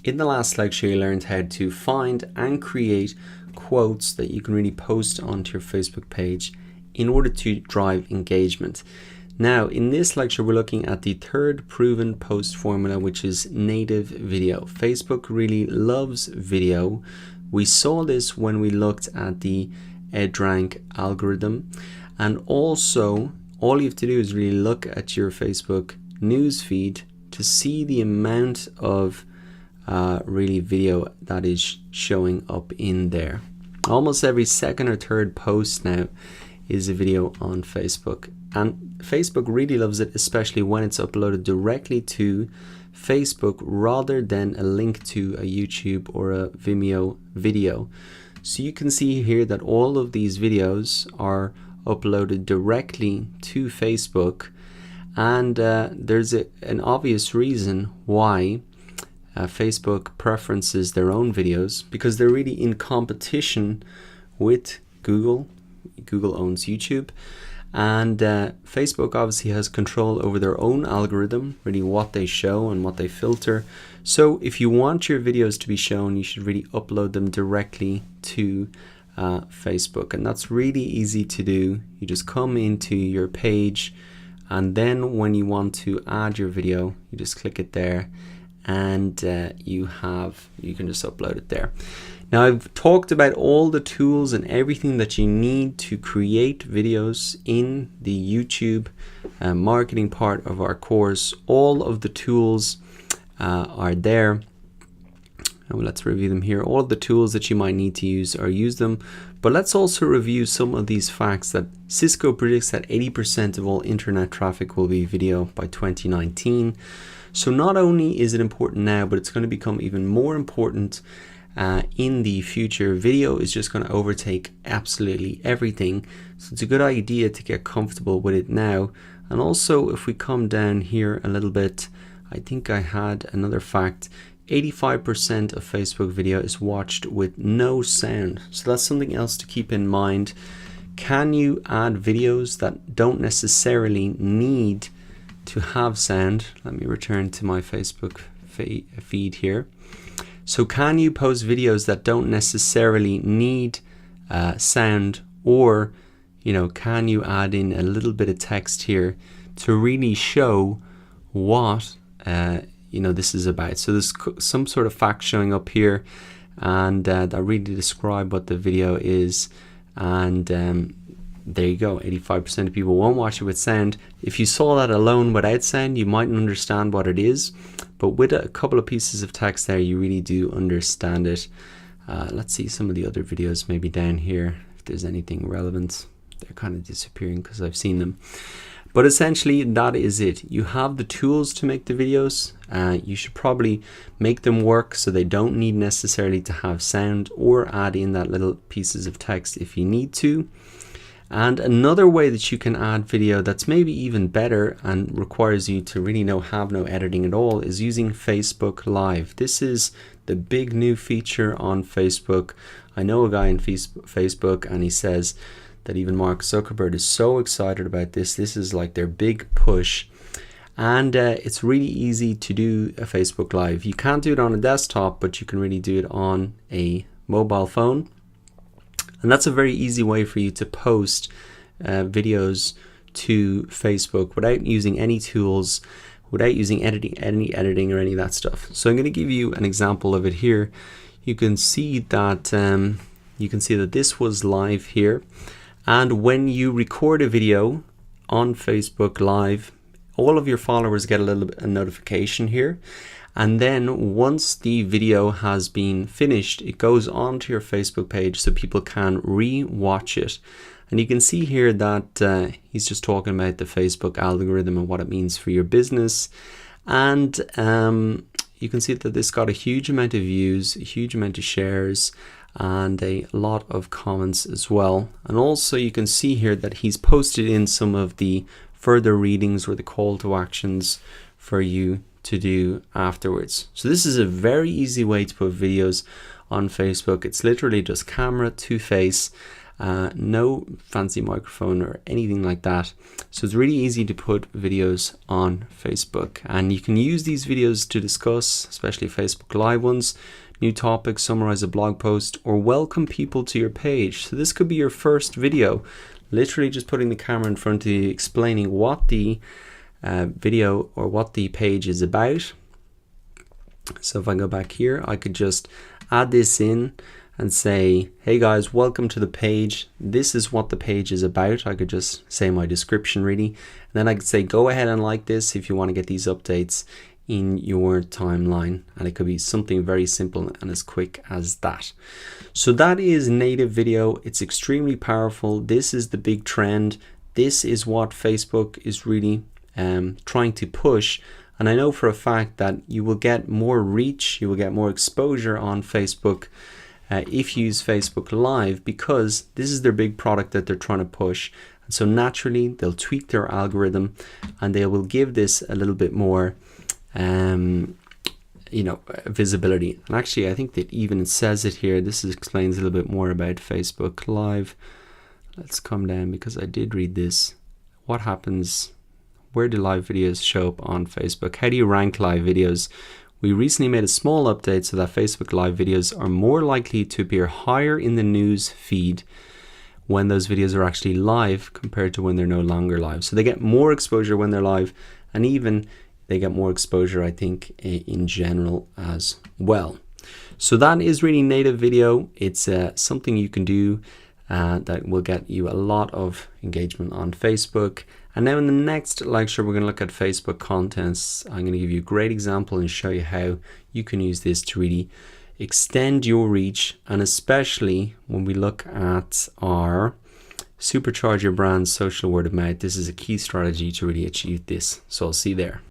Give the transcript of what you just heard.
In the last lecture, you learned how to find and create quotes that you can really post onto your Facebook page in order to drive engagement. Now, in this lecture, we're looking at the third proven post formula, which is native video. Facebook really loves video. We saw this when we looked at the EdRank algorithm. And also, all you have to do is really look at your Facebook news feed to see the amount of really video that is showing up in there. Almost every second or third post now is a video on Facebook, and Facebook really loves it, especially when it's uploaded directly to Facebook rather than a link to a YouTube or a Vimeo video. So you can see here that all of these videos are uploaded directly to Facebook, and there's an obvious reason why Facebook preferences their own videos, because they're really in competition with Google. Google owns YouTube, and Facebook obviously has control over their own algorithm, really what they show and what they filter. So if you want your videos to be shown, you should really upload them directly to Facebook, and that's really easy to do. You just come into your page, and then when you want to add your video, you just click it there, and you can just upload it there. Now, I've talked about all the tools and everything that you need to create videos in the YouTube marketing part of our course. All of the tools are there. And let's review them here. All of the tools that you might need to use use them. But let's also review some of these facts that Cisco predicts that 80% of all internet traffic will be video by 2019. So not only is it important now, but it's going to become even more important in the future. Video is just going to overtake absolutely everything. So it's a good idea to get comfortable with it now. And also, if we come down here a little bit, I think I had another fact. 85% of Facebook video is watched with no sound. So that's something else to keep in mind. Can you add videos that don't necessarily need to have sound? Let me return to my Facebook feed here. So can you post videos that don't necessarily need sound, or can you add in a little bit of text here to really show what this is about? So there's some sort of fact showing up here, and that really describe what the video is, and there you go. 85% of people won't watch it with sound. If you saw that alone without sound, you mightn't understand what it is, but with a couple of pieces of text there, you really do understand it. Let's see some of the other videos maybe down here, if there's anything relevant. They're kind of disappearing because I've seen them. But essentially, that is it. You have the tools to make the videos. You should probably make them work so they don't need necessarily to have sound, or add in that little pieces of text if you need to. And another way that you can add video that's maybe even better and requires you to really have no editing at all is using Facebook Live. This is the big new feature on Facebook. I know a guy in Facebook, and he says that even Mark Zuckerberg is so excited about this. This is like their big push. And it's really easy to do a Facebook Live. You can't do it on a desktop, but you can really do it on a mobile phone. And that's a very easy way for you to post videos to Facebook without using any tools, without using any editing or any of that stuff. So I'm going to give you an example of it here. You can see that this was live here, and when you record a video on Facebook Live, all of your followers get a notification here. And then once the video has been finished, it goes onto your Facebook page so people can re-watch it. And you can see here that he's just talking about the Facebook algorithm and what it means for your business. And you can see that this got a huge amount of views, a huge amount of shares, and a lot of comments as well. And also you can see here that he's posted in some of the further readings or the call to actions for you to do afterwards. So this is a very easy way to put videos on Facebook. It's literally just camera to face, no fancy microphone or anything like that. So it's really easy to put videos on Facebook, and you can use these videos to discuss, especially Facebook Live ones, new topics, summarize a blog post, or welcome people to your page. So this could be your first video, literally just putting the camera in front of you, explaining what the video or what the page is about. So if I go back here, I could just add this in and say, hey guys, welcome to the page. This is what the page is about. I could just say my description really. And then I could say, go ahead and like this if you want to get these updates in your timeline. And it could be something very simple and as quick as that. So that is native video. It's extremely powerful. This is the big trend. This is what Facebook is really trying to push. And I know for a fact that you will get more reach, you will get more exposure on Facebook if you use Facebook Live, because this is their big product that they're trying to push. And so naturally they'll tweak their algorithm and they will give this a little bit more visibility. And actually I think that even it says it here. This explains a little bit more about Facebook Live. Let's come down, because I did read this. What happens, where do live videos show up on Facebook? How do you rank live videos? We recently made a small update so that Facebook Live videos are more likely to appear higher in the news feed when those videos are actually live compared to when they're no longer live. So they get more exposure when they're live, and even they get more exposure, I think, in general as well. So that is really native video. It's something you can do that will get you a lot of engagement on Facebook. And now in the next lecture, we're going to look at Facebook contents. I'm going to give you a great example and show you how you can use this to really extend your reach, and especially when we look at our supercharge your brand social word of mouth. This is a key strategy to really achieve this. So I'll see you there.